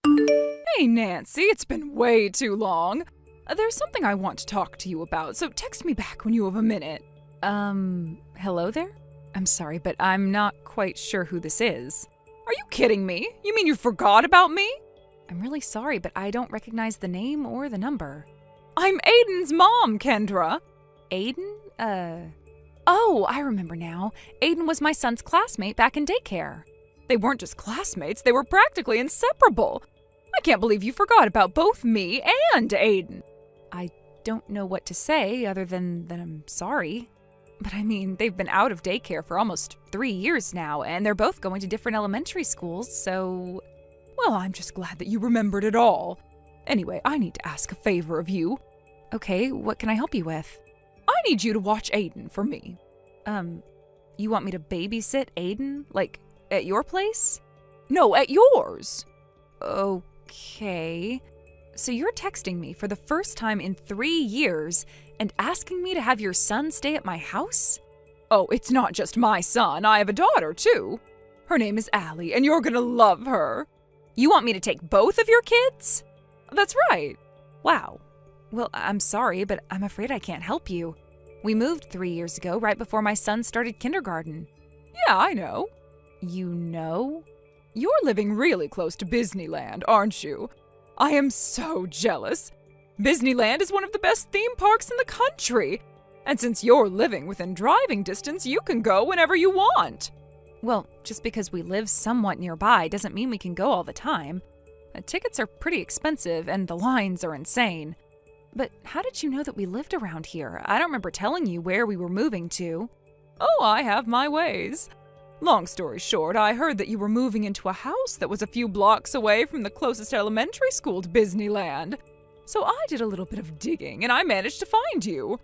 Hey, Nancy, it's been way too long. There's something I want to talk to you about, so text me back when you have a minute. Hello there? I'm sorry, but I'm not quite sure who this is. Are you kidding me? You mean you forgot about me? I'm really sorry, but I don't recognize the name or the number. I'm Aiden's mom, Kendra. Aiden? Oh, I remember now. Aiden was my son's classmate back in daycare. They weren't just classmates, they were practically inseparable. I can't believe you forgot about both me and Aiden. I don't know what to say other than that I'm sorry. But I mean, they've been out of daycare for almost 3 years now, and they're both going to different elementary schools, so... Well, I'm just glad that you remembered it all. Anyway, I need to ask a favor of you. Okay, what can I help you with? I need you to watch Aiden for me. You want me to babysit Aiden? Like, at your place? No, at yours. Okay. So you're texting me for the first time in 3 years and asking me to have your son stay at my house? Oh, it's not just my son. I have a daughter, too. Her name is Allie, and you're gonna love her. You want me to take both of your kids? That's right. Wow. Well, I'm sorry, but I'm afraid I can't help you. We moved 3 years ago, right before my son started kindergarten. Yeah, I know. You know? You're living really close to Disneyland, aren't you? I am so jealous. Disneyland is one of the best theme parks in the country. And since you're living within driving distance, you can go whenever you want. Well, just because we live somewhat nearby doesn't mean we can go all the time. The tickets are pretty expensive and the lines are insane. But how did you know that we lived around here? I don't remember telling you where we were moving to. Oh, I have my ways. Long story short, I heard that you were moving into a house that was a few blocks away from the closest elementary school to Disneyland. So I did a little bit of digging and I managed to find you.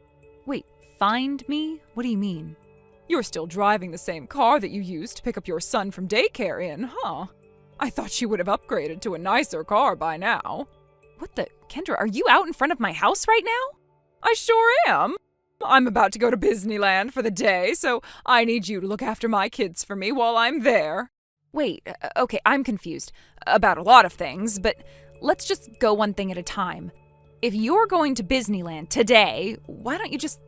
Wait, find me? What do you mean? You're still driving the same car that you used to pick up your son from daycare in, huh? I thought you would have upgraded to a nicer car by now. What the? Kendra, are you out in front of my house right now? I sure am. I'm about to go to Disneyland for the day, so I need you to look after my kids for me while I'm there. Wait, okay, I'm confused about a lot of things, but let's just go one thing at a time. If you're going to Disneyland today, why don't you just,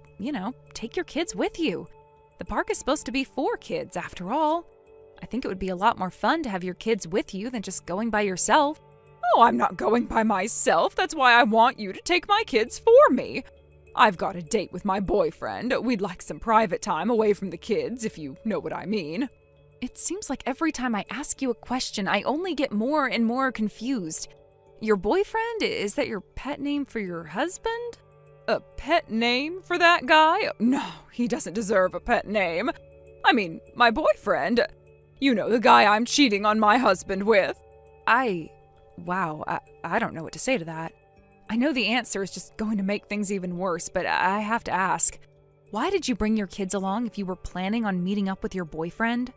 take your kids with you? The park is supposed to be for kids, after all. I think it would be a lot more fun to have your kids with you than just going by yourself. Oh, I'm not going by myself. That's why I want you to take my kids for me. I've got a date with my boyfriend. We'd like some private time away from the kids, if you know what I mean. It seems like every time I ask you a question, I only get more and more confused. Your boyfriend? Is that your pet name for your husband? A pet name for that guy? No, he doesn't deserve a pet name. I mean, my boyfriend. You know, the guy I'm cheating on my husband with. Wow, I don't know what to say to that. I know the answer is just going to make things even worse, but I have to ask. Why did you bring your kids along if you were planning on meeting up with your boyfriend?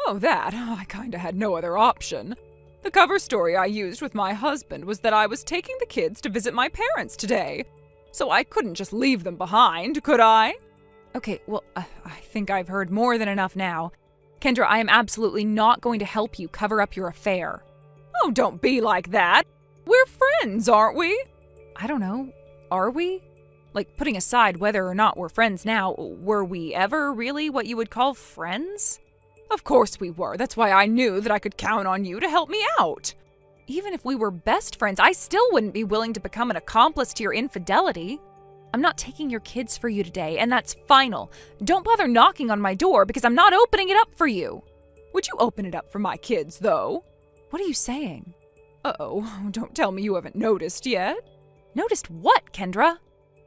Oh, I kinda had no other option. The cover story I used with my husband was that I was taking the kids to visit my parents today. So I couldn't just leave them behind, could I? Okay, well, I think I've heard more than enough now. Kendra, I am absolutely not going to help you cover up your affair. Oh, don't be like that. We're friends, aren't we? I don't know. Are we? Like, putting aside whether or not we're friends now, were we ever really what you would call friends? Of course we were. That's why I knew that I could count on you to help me out. Even if we were best friends, I still wouldn't be willing to become an accomplice to your infidelity. I'm not taking your kids for you today, and that's final. Don't bother knocking on my door because I'm not opening it up for you. Would you open it up for my kids, though? What are you saying? Uh-oh, don't tell me you haven't noticed yet. Noticed what, Kendra?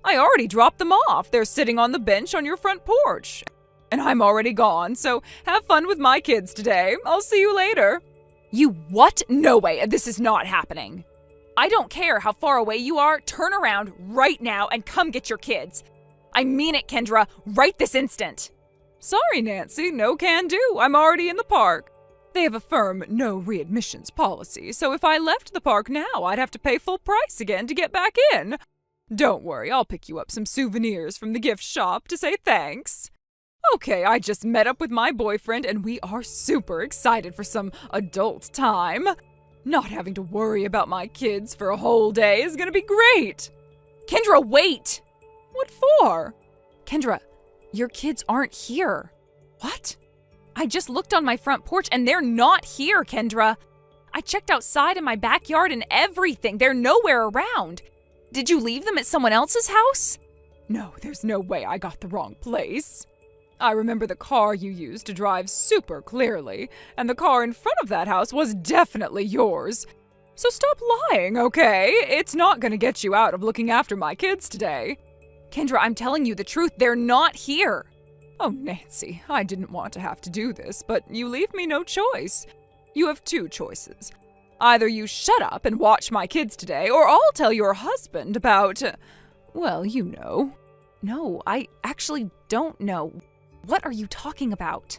I already dropped them off. They're sitting on the bench on your front porch. And I'm already gone, so have fun with my kids today. I'll see you later. You what? No way, this is not happening. I don't care how far away you are, turn around right now and come get your kids. I mean it, Kendra, right this instant. Sorry, Nancy, no can do. I'm already in the park. They have a firm no readmissions policy, so if I left the park now, I'd have to pay full price again to get back in. Don't worry, I'll pick you up some souvenirs from the gift shop to say thanks. Okay, I just met up with my boyfriend and we are super excited for some adult time. Not having to worry about my kids for a whole day is gonna be great. Kendra, wait! What for? Kendra, your kids aren't here. What? I just looked on my front porch and they're not here, Kendra. I checked outside in my backyard and everything. They're nowhere around. Did you leave them at someone else's house? No, there's no way I got the wrong place. I remember the car you used to drive super clearly, and the car in front of that house was definitely yours. So stop lying, okay? It's not gonna get you out of looking after my kids today. Kendra, I'm telling you the truth, they're not here. Oh, Nancy, I didn't want to have to do this, but you leave me no choice. You have two choices. Either you shut up and watch my kids today, or I'll tell your husband about, well, you know. No, I actually don't know. What are you talking about?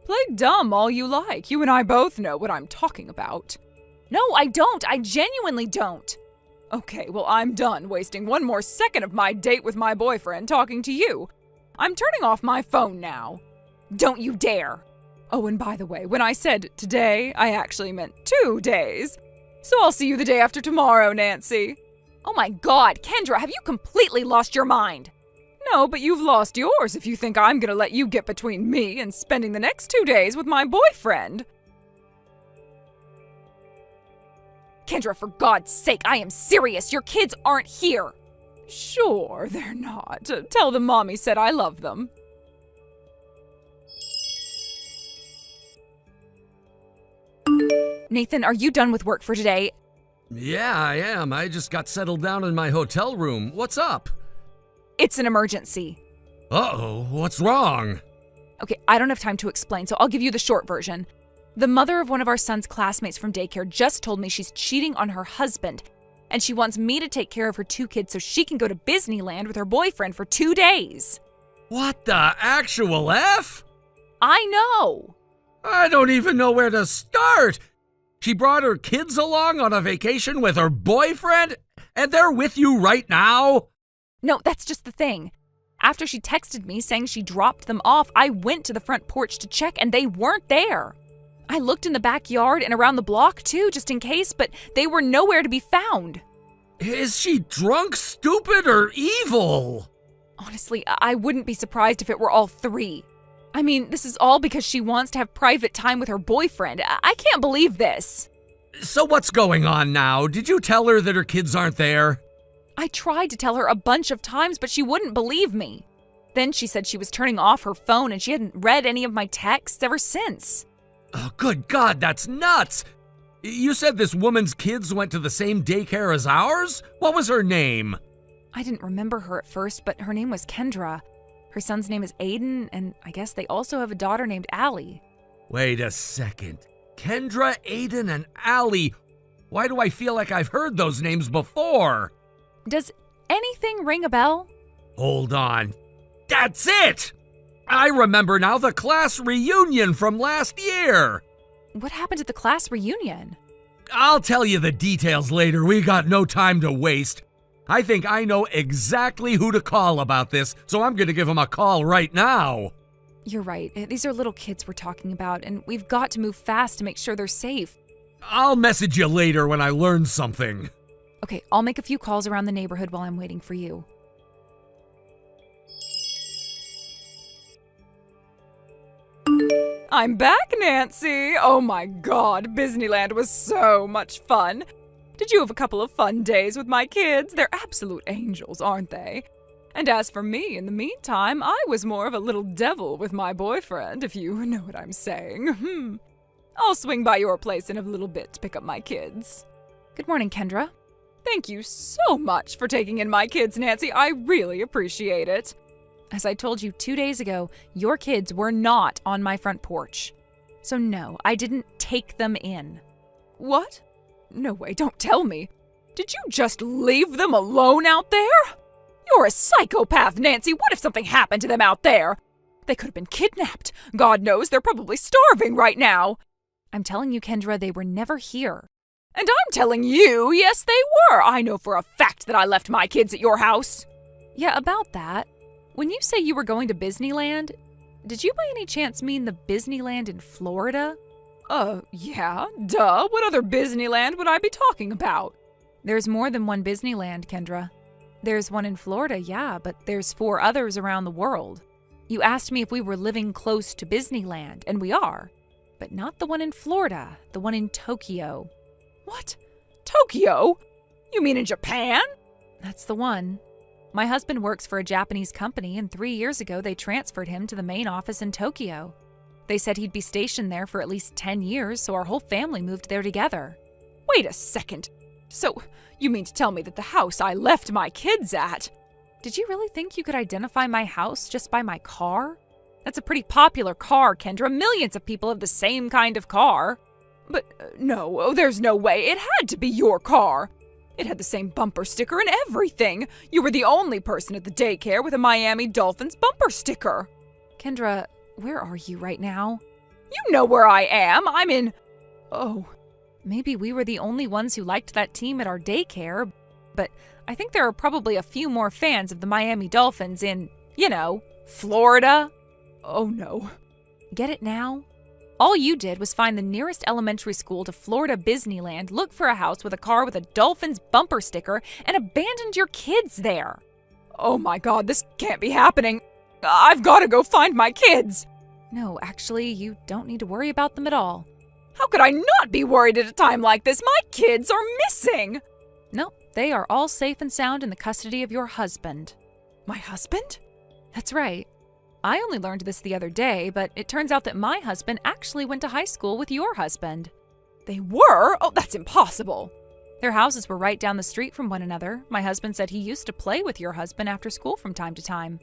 Play dumb all you like. You and I both know what I'm talking about. No, I don't. I genuinely don't. Okay, well, I'm done wasting one more second of my date with my boyfriend talking to you. I'm turning off my phone now. Don't you dare. Oh, and by the way, when I said today, I actually meant 2 days. So I'll see you the day after tomorrow, Nancy. Oh my God, Kendra, have you completely lost your mind? No, but you've lost yours if you think I'm gonna let you get between me and spending the next 2 days with my boyfriend. Kendra, for God's sake, I am serious. Your kids aren't here. Sure, they're not. Tell them Mommy said I love them. Nathan, are you done with work for today? Yeah, I am. I just got settled down in my hotel room. What's up? It's an emergency. Uh-oh, what's wrong? Okay, I don't have time to explain, so I'll give you the short version. The mother of one of our son's classmates from daycare just told me she's cheating on her husband, and she wants me to take care of her 2 kids so she can go to Disneyland with her boyfriend for 2 days. What the actual F? I know. I don't even know where to start. She brought her kids along on a vacation with her boyfriend, and they're with you right now? No, that's just the thing. After she texted me saying she dropped them off, I went to the front porch to check and they weren't there. I looked in the backyard and around the block too, just in case, but they were nowhere to be found. Is she drunk, stupid, or evil? Honestly, I wouldn't be surprised if it were all 3. I mean, this is all because she wants to have private time with her boyfriend. I can't believe this. So what's going on now? Did you tell her that her kids aren't there? I tried to tell her a bunch of times, but she wouldn't believe me. Then she said she was turning off her phone and she hadn't read any of my texts ever since. Oh, good God, that's nuts! You said this woman's kids went to the same daycare as ours? What was her name? I didn't remember her at first, but her name was Kendra. Her son's name is Aiden, and I guess they also have a daughter named Allie. Wait a second. Kendra, Aiden, and Allie. Why do I feel like I've heard those names before? Does anything ring a bell? Hold on. That's it! I remember now, the class reunion from last year. What happened at the class reunion? I'll tell you the details later. We got no time to waste. I think I know exactly who to call about this, so I'm gonna give him a call right now. You're right. These are little kids we're talking about, and we've got to move fast to make sure they're safe. I'll message you later when I learn something. Okay, I'll make a few calls around the neighborhood while I'm waiting for you. I'm back, Nancy! Oh my God, Disneyland was so much fun! Did you have a couple of fun days with my kids? They're absolute angels, aren't they? And as for me, in the meantime, I was more of a little devil with my boyfriend, if you know what I'm saying. I'll swing by your place in a little bit to pick up my kids. Good morning, Kendra. Thank you so much for taking in my kids, Nancy. I really appreciate it. As I told you 2 days ago, your kids were not on my front porch. So no, I didn't take them in. What? No way, don't tell me. Did you just leave them alone out there? You're a psychopath, Nancy. What if something happened to them out there? They could have been kidnapped. God knows they're probably starving right now. I'm telling you, Kendra, they were never here. And I'm telling you, yes, they were. I know for a fact that I left my kids at your house. Yeah, about that. When you say you were going to Disneyland, did you by any chance mean the Disneyland in Florida? Yeah, duh. What other Disneyland would I be talking about? There's more than one Disneyland, Kendra. There's one in Florida, yeah, but there's 4 others around the world. You asked me if we were living close to Disneyland, and we are. But not the one in Florida, the one in Tokyo. What? Tokyo? You mean in Japan? That's the one. My husband works for a Japanese company, and 3 years ago they transferred him to the main office in Tokyo. They said he'd be stationed there for at least 10 years, so our whole family moved there together. Wait a second. So, you mean to tell me that the house I left my kids at... Did you really think you could identify my house just by my car? That's a pretty popular car, Kendra. Millions of people have the same kind of car. But no, there's no way. It had to be your car. It had the same bumper sticker and everything. You were the only person at the daycare with a Miami Dolphins bumper sticker. Kendra, where are you right now? You know where I am. I'm in... Oh, maybe we were the only ones who liked that team at our daycare, but I think there are probably a few more fans of the Miami Dolphins in, Florida. Oh no. Get it now? All you did was find the nearest elementary school to Florida Disneyland, look for a house with a car with a Dolphins bumper sticker, and abandoned your kids there. Oh my God, this can't be happening. I've got to go find my kids. No, actually, you don't need to worry about them at all. How could I not be worried at a time like this? My kids are missing. No, they are all safe and sound in the custody of your husband. My husband? That's right. I only learned this the other day, but it turns out that my husband actually went to high school with your husband. They were? Oh, that's impossible. Their houses were right down the street from one another. My husband said he used to play with your husband after school from time to time.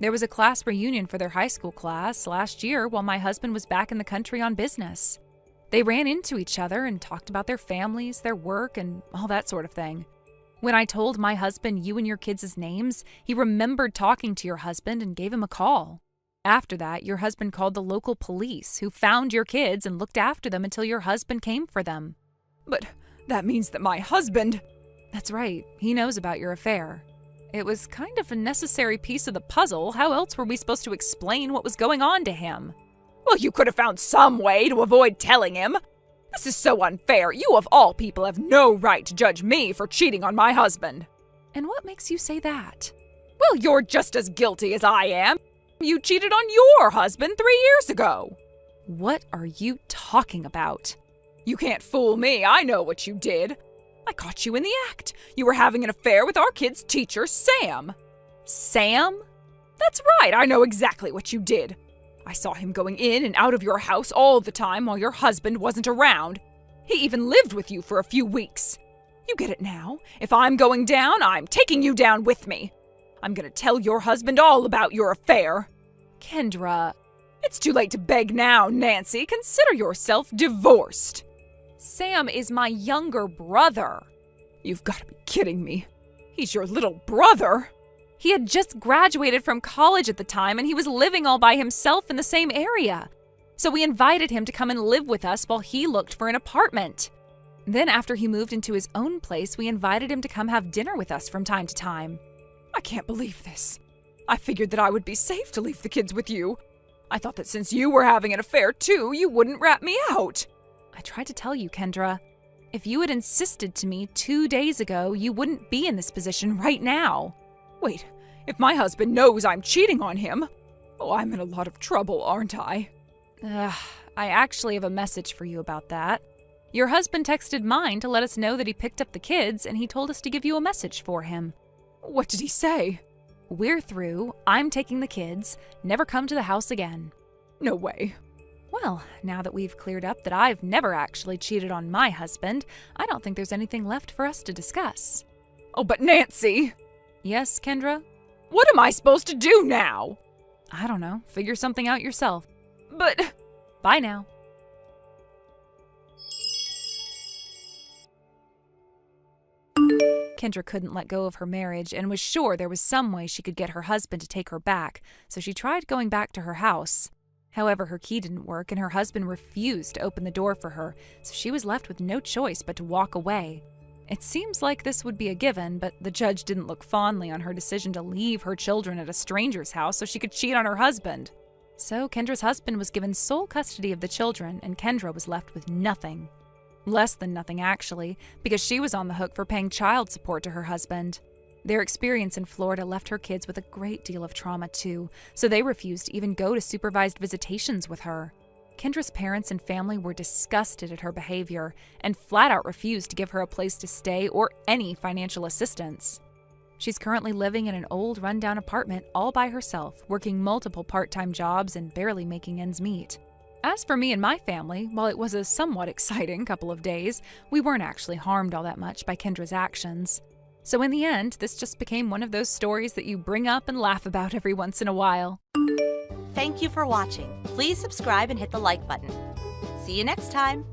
There was a class reunion for their high school class last year while my husband was back in the country on business. They ran into each other and talked about their families, their work, and all that sort of thing. When I told my husband you and your kids' names, he remembered talking to your husband and gave him a call. After that, your husband called the local police, who found your kids and looked after them until your husband came for them. But that means that my husband... That's right, he knows about your affair. It was kind of a necessary piece of the puzzle. How else were we supposed to explain what was going on to him? Well, you could have found some way to avoid telling him. This is so unfair. You of all people have no right to judge me for cheating on my husband. And what makes you say that? Well, you're just as guilty as I am. You cheated on your husband 3 years ago. What are you talking about? You can't fool me. I know what you did. I caught you in the act. You were having an affair with our kid's teacher, Sam. Sam? That's right. I know exactly what you did. I saw him going in and out of your house all the time while your husband wasn't around. He even lived with you for a few weeks. You get it now? If I'm going down, I'm taking you down with me. I'm gonna tell your husband all about your affair. Kendra, it's too late to beg now, Nancy. Consider yourself divorced. Sam is my younger brother. You've got to be kidding me. He's your little brother. He had just graduated from college at the time, and he was living all by himself in the same area. So we invited him to come and live with us while he looked for an apartment. Then after he moved into his own place, we invited him to come have dinner with us from time to time. I can't believe this. I figured that I would be safe to leave the kids with you. I thought that since you were having an affair too, you wouldn't rat me out. I tried to tell you, Kendra. If you had insisted to me 2 days ago, you wouldn't be in this position right now. Wait, if my husband knows I'm cheating on him, I'm in a lot of trouble, aren't I? I actually have a message for you about that. Your husband texted mine to let us know that he picked up the kids, and he told us to give you a message for him. What did he say? We're through. I'm taking the kids. Never come to the house again. No way. Well, now that we've cleared up that I've never actually cheated on my husband, I don't think there's anything left for us to discuss. Oh, but Nancy! Yes, Kendra? What am I supposed to do now? I don't know. Figure something out yourself. But... Bye now. Kendra couldn't let go of her marriage and was sure there was some way she could get her husband to take her back, so she tried going back to her house. However, her key didn't work and her husband refused to open the door for her, so she was left with no choice but to walk away. It seems like this would be a given, but the judge didn't look fondly on her decision to leave her children at a stranger's house so she could cheat on her husband. So Kendra's husband was given sole custody of the children, and Kendra was left with nothing. Less than nothing, actually, because she was on the hook for paying child support to her husband. Their experience in Florida left her kids with a great deal of trauma, too, so they refused to even go to supervised visitations with her. Kendra's parents and family were disgusted at her behavior and flat out refused to give her a place to stay or any financial assistance. She's currently living in an old, rundown apartment all by herself, working multiple part-time jobs and barely making ends meet. As for me and my family, while it was a somewhat exciting couple of days, we weren't actually harmed all that much by Kendra's actions. So in the end, this just became one of those stories that you bring up and laugh about every once in a while. Thank you for watching. Please subscribe and hit the like button. See you next time.